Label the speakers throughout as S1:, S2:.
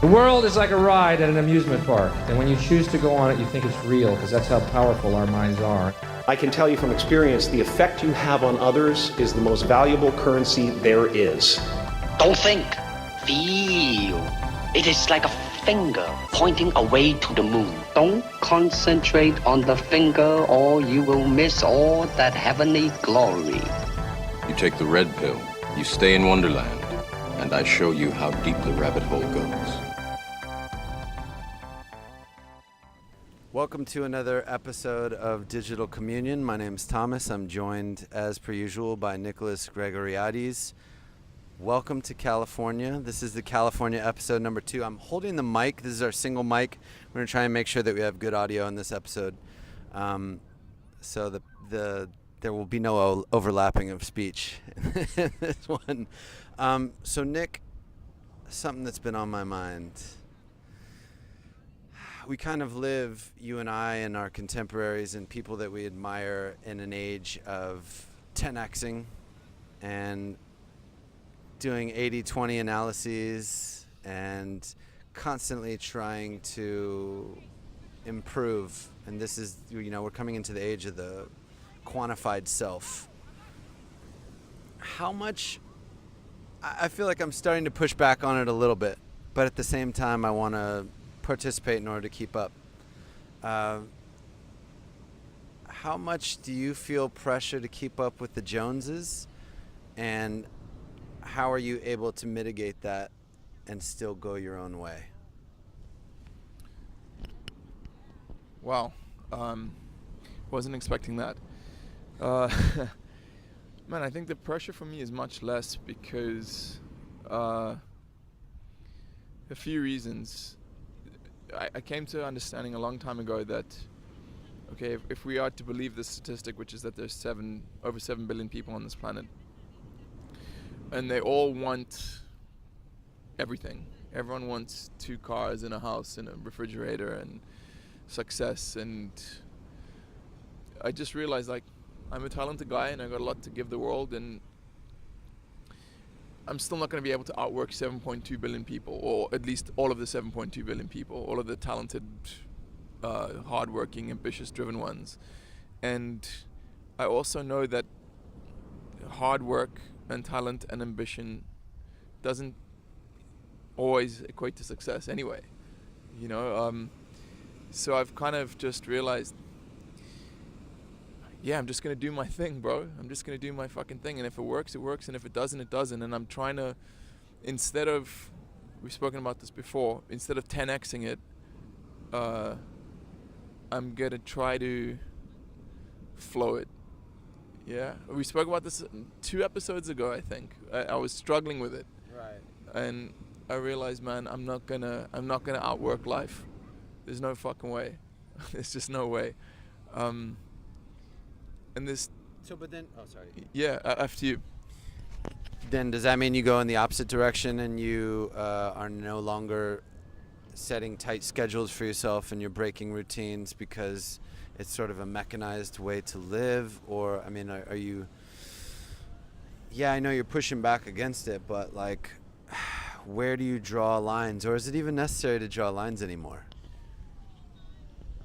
S1: The world is like a ride at an amusement park, and when you choose to go on it, you think it's real, because that's how powerful our minds are.
S2: I can tell you from experience, the effect you have on others is the most valuable currency there is.
S3: Don't think, feel. It is like a finger pointing away to the moon. Don't concentrate on the finger or you will miss all that heavenly glory.
S4: You take the red pill, you stay in Wonderland, and I show you how deep the rabbit hole goes.
S5: Welcome to another episode of Digital Communion. My name is Thomas. I'm joined, as per usual, by Nicholas Gregoriades. Welcome to California. This is the California episode number 2. I'm holding the mic. This is our single mic. We're going to try and make sure that we have good audio in this episode. So there will be no overlapping of speech in this one. So Nick, something that's been on my mind. We kind of live, you and I and our contemporaries and people that we admire, in an age of 10xing and doing 80-20 analyses and constantly trying to improve. And this is, we're coming into the age of the quantified self. How much, I feel like I'm starting to push back on it a little bit, but at the same time I want to participate in order to keep up. How much do you feel pressure to keep up with the Joneses, and how are you able to mitigate that and still go your own way?
S6: Wow. Wasn't expecting that. Man, I think the pressure for me is much less because a few reasons. I came to understanding a long time ago that, okay, if we are to believe the statistic, which is that there's over 7 billion people on this planet, and they all want everything. Everyone wants 2 cars and a house and a refrigerator and success. And I just realized, like, I'm a talented guy and I got a lot to give the world, and I'm still not going to be able to outwork 7.2 billion people, or at least all of the 7.2 billion people, all of the talented, hardworking, ambitious, driven ones. And I also know that hard work and talent and ambition doesn't always equate to success anyway, so I've kind of just realized, I'm just going to do my thing, bro. I'm just going to do my fucking thing. And if it works, it works. And if it doesn't, it doesn't. And I'm trying to, instead of, we've spoken about this before, instead of 10xing it, I'm going to try to flow it. Yeah. We spoke about this 2 episodes ago, I think. I was struggling with it.
S5: Right.
S6: And I realized, man, I'm not going to outwork life. There's no fucking way. There's just no way. And this.
S5: So, but then, sorry.
S6: Yeah, after you.
S5: Then does that mean you go in the opposite direction and you are no longer setting tight schedules for yourself and you're breaking routines because it's sort of a mechanized way to live? Or, I mean, are you... Yeah, I know you're pushing back against it, but, like, where do you draw lines? Or is it even necessary to draw lines anymore?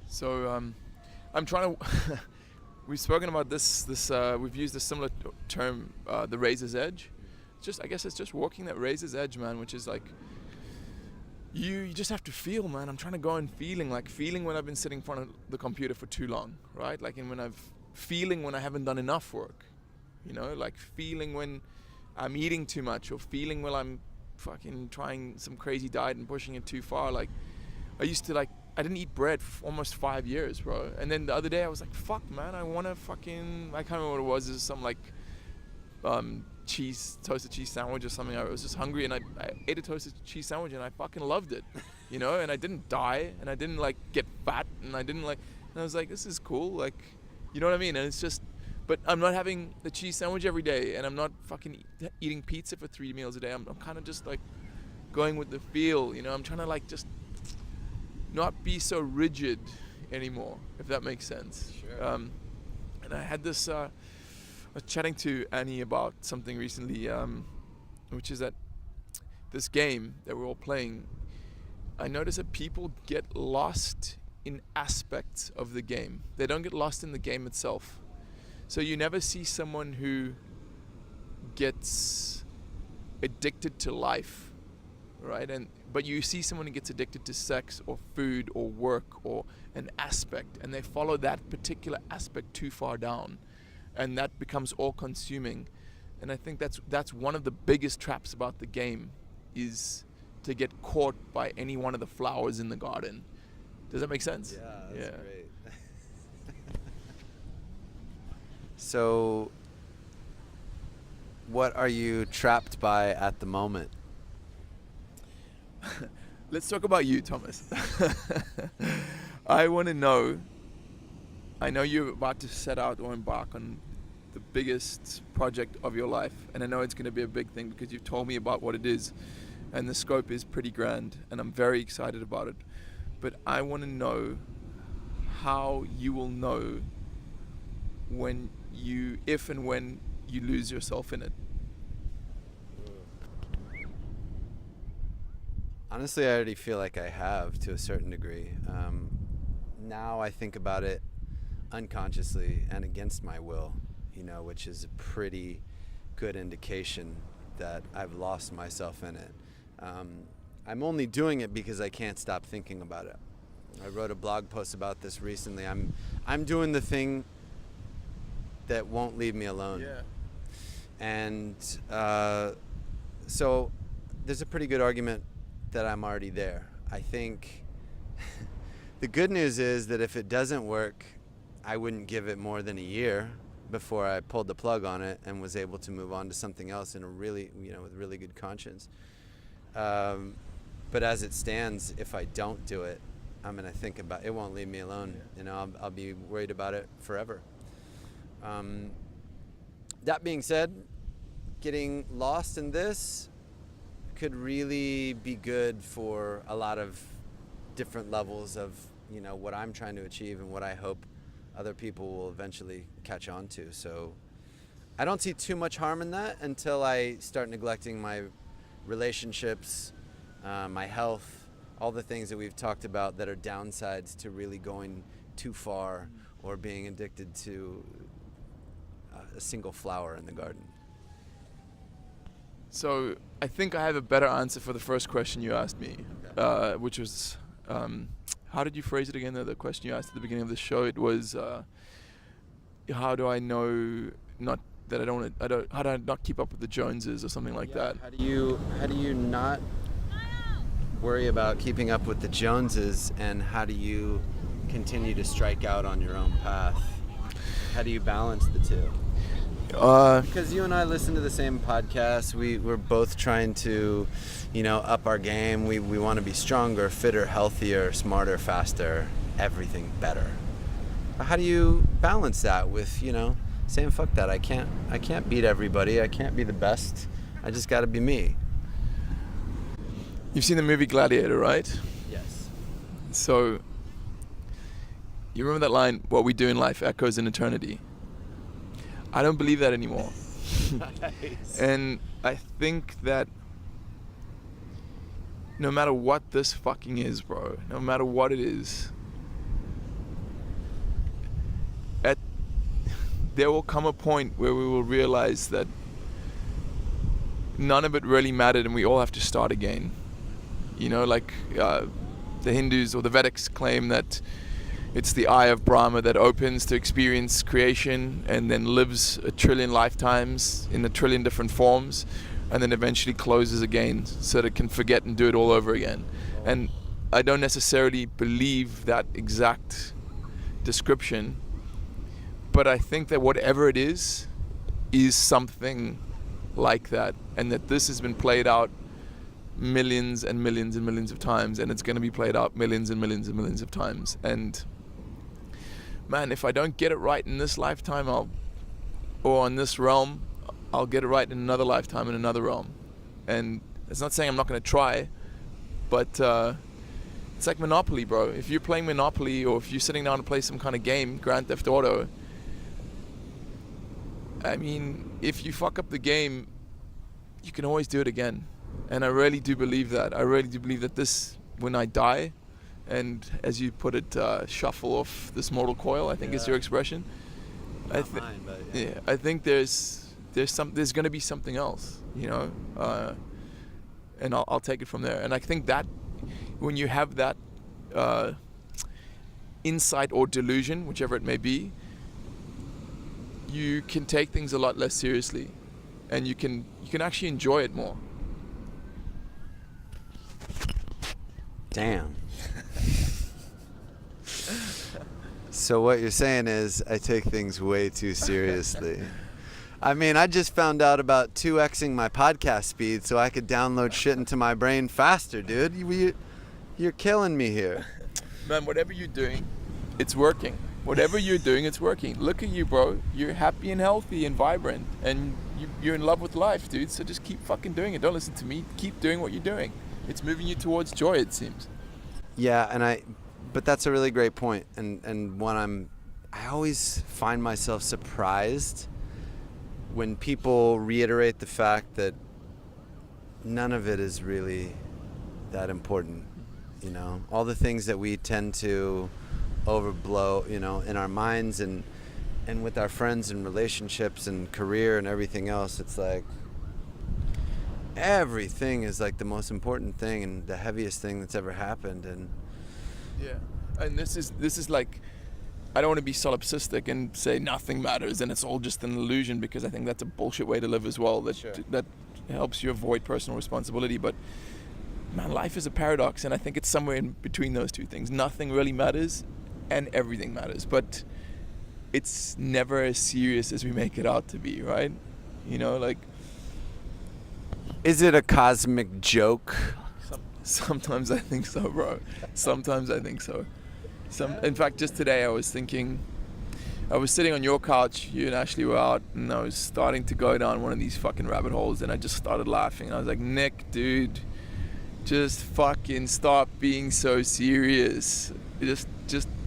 S6: So, I'm trying to... We've spoken about this. We've used a similar term, the razor's edge. I guess it's just walking that razor's edge, man, which is like, you just have to feel, man. I'm trying to go in feeling when I've been sitting in front of the computer for too long, right? Like, and feeling when I haven't done enough work, like feeling when I'm eating too much, or feeling when I'm fucking trying some crazy diet and pushing it too far. Like, I didn't eat bread for almost 5 years, bro. And then the other day I was like, fuck, man, I want to fucking... I can't remember what it was. It was some, like, toasted cheese sandwich or something. I was just hungry, and I ate a toasted cheese sandwich, and I fucking loved it, and I didn't die, and I didn't, like, get fat, and I didn't, like... And I was like, this is cool, like, you know what I mean? And it's just... But I'm not having the cheese sandwich every day, and I'm not fucking eating pizza for 3 meals a day. I'm kind of just, like, going with the feel, I'm trying to, like, just... not be so rigid anymore, if that makes sense.
S5: Sure.
S6: And I had this, I was chatting to Annie about something recently, which is that this game that we're all playing, I notice that people get lost in aspects of the game. They don't get lost in the game itself. So you never see someone who gets addicted to life, right? But you see someone who gets addicted to sex or food or work or an aspect, and they follow that particular aspect too far down, and that becomes all-consuming. And I think that's one of the biggest traps about the game, is to get caught by any one of the flowers in the garden. Does that make sense?
S5: Yeah, that's great. So, what are you trapped by at the moment?
S6: Let's talk about you, Thomas. I want to know, I know you're about to set out or embark on the biggest project of your life, and I know it's going to be a big thing because you've told me about what it is, and the scope is pretty grand, and I'm very excited about it. But I want to know how you will know if and when you lose yourself in it.
S5: Honestly, I already feel like I have, to a certain degree. Now I think about it unconsciously and against my will, which is a pretty good indication that I've lost myself in it. I'm only doing it because I can't stop thinking about it. I wrote a blog post about this recently. I'm doing the thing that won't leave me alone.
S6: Yeah.
S5: And so there's a pretty good argument that I'm already there. I think the good news is that if it doesn't work, I wouldn't give it more than a year before I pulled the plug on it and was able to move on to something else in a really, with really good conscience. But as it stands, if I don't do it, I'm gonna think about it. It won't leave me alone. I'll be worried about it forever. That being said, getting lost in this could really be good for a lot of different levels of what I'm trying to achieve and what I hope other people will eventually catch on to. So I don't see too much harm in that until I start neglecting my relationships, my health, all the things that we've talked about that are downsides to really going too far or being addicted to a single flower in the garden.
S6: So I think I have a better answer for the first question you asked me, which was, how did you phrase it again? The question you asked at the beginning of the show, it was, how do I know how do I not keep up with the Joneses or something like that?
S5: How do you not worry about keeping up with the Joneses, and how do you continue to strike out on your own path? How do you balance the two? Because you and I listen to the same podcast. We're both trying to, up our game. We want to be stronger, fitter, healthier, smarter, faster, everything better. But how do you balance that with, saying fuck that? I can't beat everybody. I can't be the best. I just got to be me.
S6: You've seen the movie Gladiator, right?
S5: Yes.
S6: So you remember that line, "What we do in life echoes in eternity"? I don't believe that anymore.
S5: Nice.
S6: And I think that no matter what this fucking is, bro, no matter what it is, there will come a point where we will realize that none of it really mattered and we all have to start again. The Hindus or the Vedics claim that it's the Eye of Brahma that opens to experience creation and then lives a trillion lifetimes in a trillion different forms, and then eventually closes again so that it can forget and do it all over again. And I don't necessarily believe that exact description, but I think that whatever it is something like that, and that this has been played out millions and millions and millions of times, and it's going to be played out millions and millions and millions of times. And man, if I don't get it right in this lifetime, or in this realm, I'll get it right in another lifetime in another realm. And it's not saying I'm not going to try, but it's like Monopoly, bro. If you're playing Monopoly, or if you're sitting down to play some kind of game, Grand Theft Auto, I mean, if you fuck up the game, you can always do it again. And I really do believe that. I really do believe that this when I die, and as you put it, shuffle off this mortal coil, I think is your expression.
S5: Not mine, but
S6: yeah, I think there's going to be something else, you know, and I'll take it from there. And I think that when you have that insight or delusion, whichever it may be, you can take things a lot less seriously, and you can actually enjoy it more.
S5: Damn. So what you're saying is I take things way too seriously. I mean, I just found out about 2xing my podcast speed so I could download shit into my brain faster, dude. You're killing me here.
S6: Man, whatever you're doing, it's working. Whatever you're doing, it's working. Look at you, bro. You're happy and healthy and vibrant, and you're in love with life, dude. So just keep fucking doing it. Don't listen to me. Keep doing what you're doing. It's moving you towards joy, it seems.
S5: Yeah, but that's a really great point, and one I always find myself surprised when people reiterate the fact that none of it is really that important. You know, all the things that we tend to overblow, you know, in our minds and with our friends and relationships and career and everything else, it's like everything is like the most important thing and the heaviest thing that's ever happened. And
S6: yeah, and this is like, I don't want to be solipsistic and say nothing matters and it's all just an illusion, because I think that's a bullshit way to live as well. That helps you avoid personal responsibility. But man, life is a paradox, and I think it's somewhere in between those two things. Nothing really matters and everything matters, but it's never as serious as we make it out to be, right? You know, like,
S5: is it a cosmic joke?
S6: Sometimes I think so, bro. Sometimes I think so. In fact, just today I was thinking, I was sitting on your couch, you and Ashley were out, and I was starting to go down one of these fucking rabbit holes, and I just started laughing. I was like, Nick, dude, just fucking stop being so serious. Just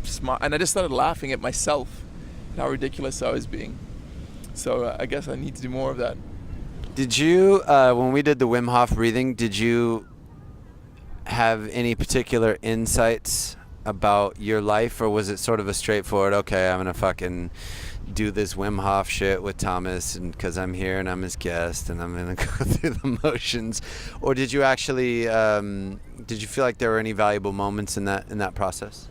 S6: smile. And I just started laughing at myself, how ridiculous I was being. So I guess I need to do more of that.
S5: Did you, when we did the Wim Hof breathing, did you have any particular insights about your life, or was it sort of a straightforward, okay, I'm gonna fucking do this Wim Hof shit with Thomas, and because I'm here and I'm his guest, and I'm gonna go through the motions? Or did you actually, did you feel like there were any valuable moments in that process?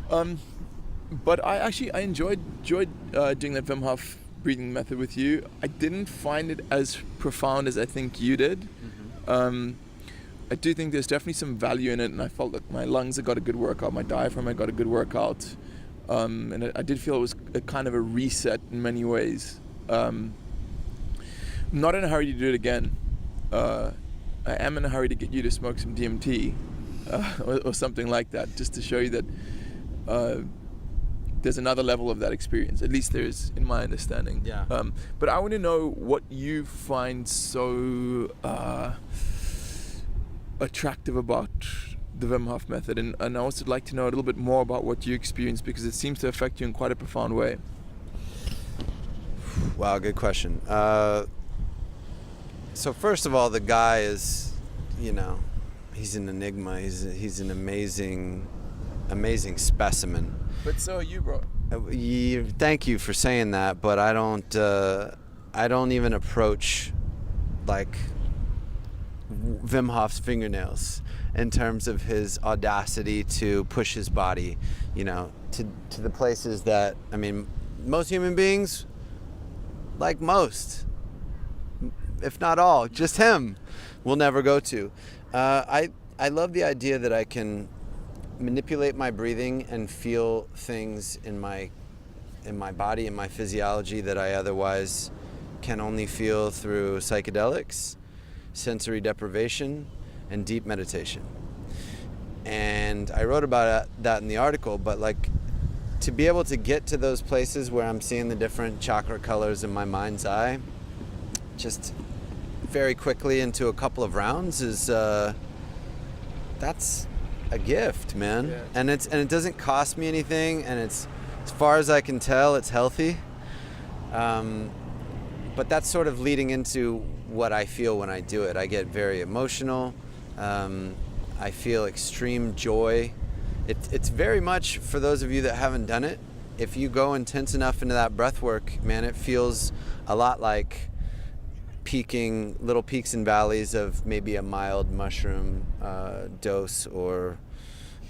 S6: But I enjoyed doing that Wim Hof breathing method with you. I didn't find it as profound as I think you did. Mm-hmm. I do think there's definitely some value in it, and I felt like my lungs had got a good workout, my diaphragm had got a good workout, and I did feel it was a kind of a reset in many ways. I'm not in a hurry to do it again. I am in a hurry to get you to smoke some DMT or something like that, just to show you that there's another level of that experience. At least there is, in my understanding.
S5: Yeah.
S6: But I want to know what you find so attractive about the Wim Hof method, and I also like to know a little bit more about what you experience, because it seems to affect you in quite a profound way.
S5: Wow, good question. So first of all, the guy is, you know, he's an enigma. He's an amazing specimen.
S6: But so are you, bro.
S5: Thank you for saying that, but I don't even approach like Wim Hof's fingernails in terms of his audacity to push his body, you know, to the places that, I mean, most human beings, like most, if not all, just him, will never go to. I love the idea that I can manipulate my breathing and feel things in my body, in my physiology, that I otherwise can only feel through psychedelics, sensory deprivation, and deep meditation. And I wrote about that in the article, but like, to be able to get to those places where I'm seeing the different chakra colors in my mind's eye just very quickly into a couple of rounds is that's a gift, man. Yeah. And it doesn't cost me anything, and it's, as far as I can tell, it's healthy. But that's sort of leading into what I feel when I do it. I get very emotional. I feel extreme joy. It's very much, for those of you that haven't done it, if you go intense enough into that breath work, man, it feels a lot like little peaks and valleys of maybe a mild mushroom dose, or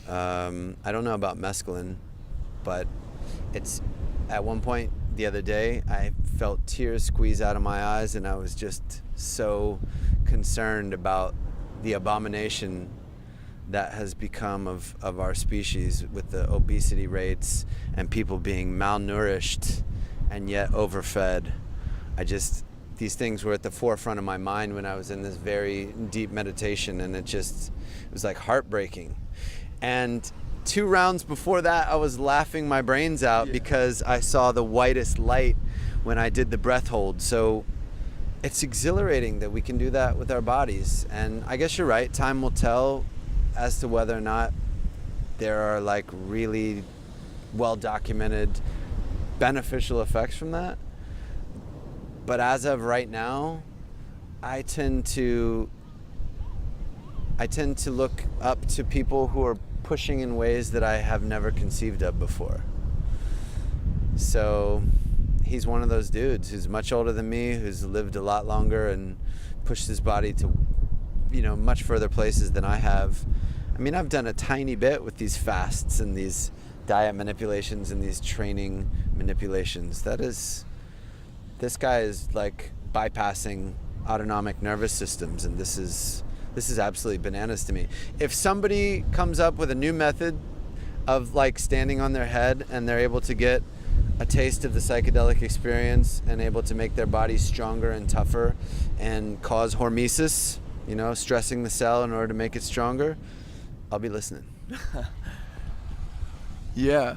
S5: I don't know about mescaline, but it's, at one point the other day, I felt tears squeeze out of my eyes, and I was just so concerned about the abomination that has become of our species, with the obesity rates and people being malnourished and yet overfed. These things were at the forefront of my mind when I was in this very deep meditation, and it was like heartbreaking. And 2 rounds before that, I was laughing my brains out because I saw the whitest light when I did the breath hold. So it's exhilarating that we can do that with our bodies. And I guess you're right, time will tell as to whether or not there are like really well documented beneficial effects from that. But as of right now, I tend to look up to people who are pushing in ways that I have never conceived of before. So he's one of those dudes who's much older than me, who's lived a lot longer and pushed his body to, much further places than I have. I mean, I've done a tiny bit with these fasts and these diet manipulations and these training manipulations. This guy is like bypassing autonomic nervous systems, and this is absolutely bananas to me. If somebody comes up with a new method of like standing on their head, and they're able to get a taste of the psychedelic experience and able to make their body stronger and tougher and cause hormesis, stressing the cell in order to make it stronger, I'll be listening.
S6: Yeah,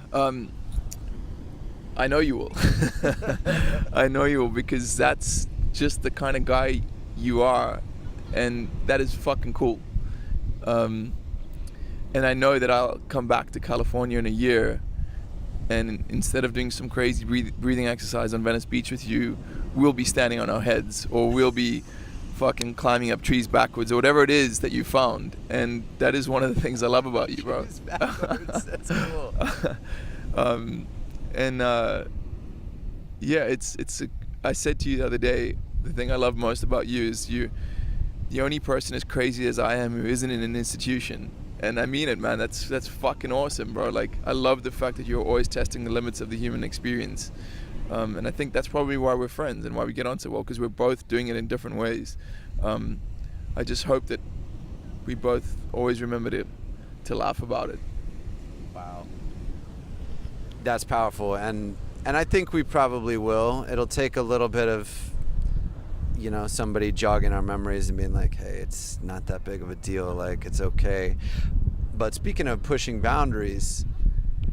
S6: I know you will. I know you will, because that's just the kind of guy you are, and that is fucking cool. And I know that I'll come back to California in a year, and instead of doing some crazy breathing exercise on Venice Beach with you, we'll be standing on our heads, or we'll be fucking climbing up trees backwards, or whatever it is that you found. And that is one of the things I love about you, bro.
S5: Trees backwards, that's cool.
S6: I said to you the other day, the thing I love most about you is you're the only person as crazy as I am who isn't in an institution. And I mean it, man. That's fucking awesome, bro. Like, I love the fact that you're always testing the limits of the human experience. And I think that's probably why we're friends and why we get on so well, because we're both doing it in different ways. I just hope that we both always remember to laugh about it.
S5: Wow. That's powerful, and I think we probably will. It'll take a little bit of, somebody jogging our memories and being like, hey, it's not that big of a deal, like, it's okay. But speaking of pushing boundaries,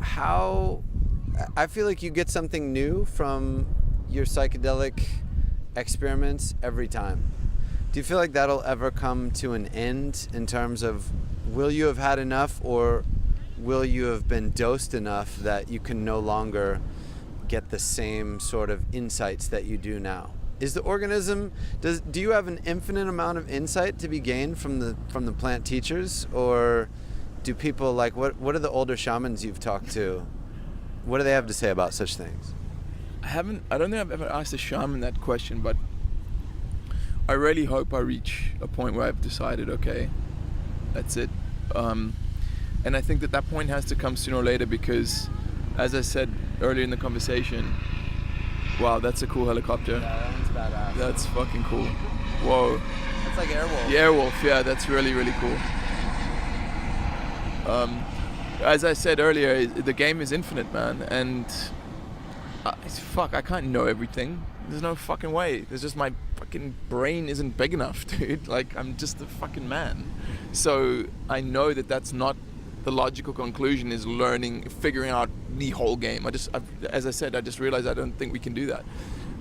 S5: I feel like you get something new from your psychedelic experiments every time. Do you feel like that'll ever come to an end, in terms of, will you have had enough, or will you have been dosed enough that you can no longer get the same sort of insights that you do now? Is the organism, do you have an infinite amount of insight to be gained from the plant teachers, or do people like, what are the older shamans you've talked to? What do they have to say about such things?
S6: I don't think I've ever asked a shaman that question, but I really hope I reach a point where I've decided, okay, that's it. And I think that point has to come sooner or later, because, as I said earlier in the conversation, wow, that's a cool helicopter.
S5: Yeah, that one's badass.
S6: That's fucking cool. Whoa.
S5: That's like Airwolf.
S6: The Airwolf, yeah, that's really, really cool. As I said earlier, the game is infinite, man, and I can't know everything. There's no fucking way. There's just, my fucking brain isn't big enough, dude. Like, I'm just a fucking man. So I know that that's not the logical conclusion, is figuring out the whole game. As I said, I just realized I don't think we can do that.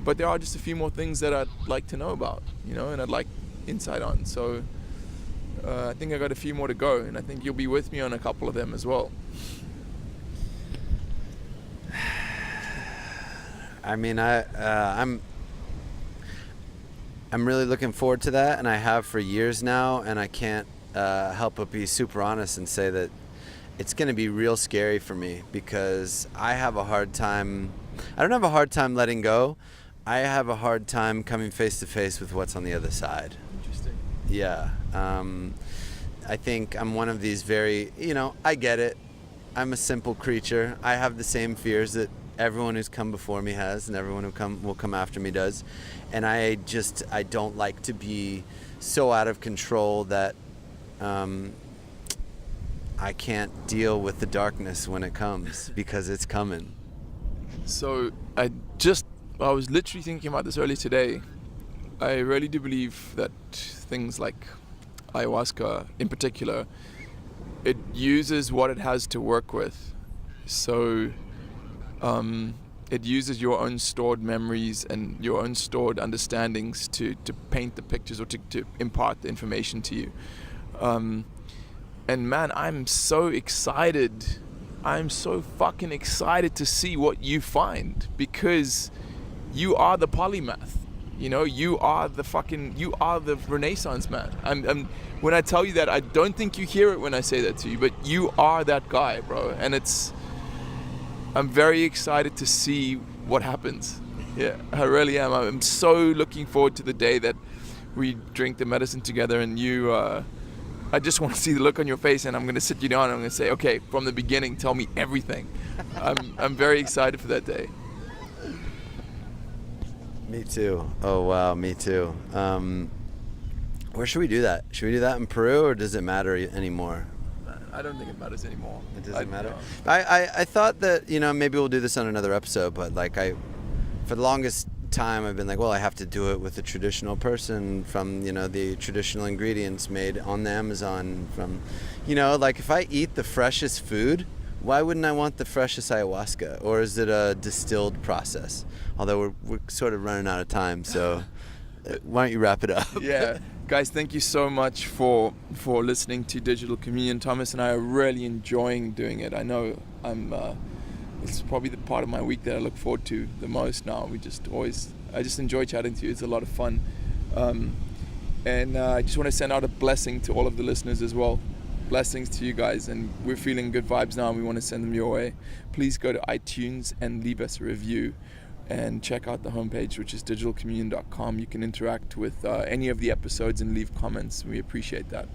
S6: But there are just a few more things that I'd like to know about, and I'd like insight on. So I think I got a few more to go, and I think you'll be with me on a couple of them as well.
S5: I mean, I'm really looking forward to that, and I have for years now, and I can't help but be super honest and say that it's going to be real scary for me, because I have a hard time. I don't have a hard time letting go. I have a hard time coming face to face with what's on the other side.
S6: Interesting.
S5: Yeah. I think I'm one of these very, I get it. I'm a simple creature. I have the same fears that everyone who's come before me has, and everyone who will come after me does. And I don't like to be so out of control that I can't deal with the darkness when it comes, because it's coming.
S6: So I was literally thinking about this earlier today. I really do believe that things like ayahuasca in particular, it uses what it has to work with. So it uses your own stored memories and your own stored understandings to paint the pictures, or to impart the information to you. And man, I'm so excited. I'm so fucking excited to see what you find, because you are the polymath. You are the Renaissance man. When I tell you that, I don't think you hear it when I say that to you, but you are that guy, bro. And I'm very excited to see what happens. Yeah, I really am. I'm so looking forward to the day that we drink the medicine together, and I just want to see the look on your face, and I'm going to sit you down and I'm going to say, okay, from the beginning, tell me everything. I'm very excited for that day.
S5: Me too. Oh, wow, me too. Where should we do that? Should we do that in Peru, or does it matter anymore?
S6: I don't think it matters anymore.
S5: It doesn't matter? I thought that, maybe we'll do this on another episode, but for the longest time I've been like, well, I have to do it with a traditional person from, the traditional ingredients made on the Amazon from, if I eat the freshest food, why wouldn't I want the freshest ayahuasca? Or is it a distilled process? Although we're sort of running out of time, so why don't you wrap it up?
S6: Yeah. Guys, thank you so much for listening to Digital Communion. Thomas and I are really enjoying doing it. I know it's probably the part of my week that I look forward to the most now. I just enjoy chatting to you. It's a lot of fun. And I just want to send out a blessing to all of the listeners as well. Blessings to you guys, and we're feeling good vibes now, and we want to send them your way. Please go to iTunes and leave us a review, and check out the homepage, which is digitalcommunion.com. You can interact with any of the episodes and leave comments. We appreciate that.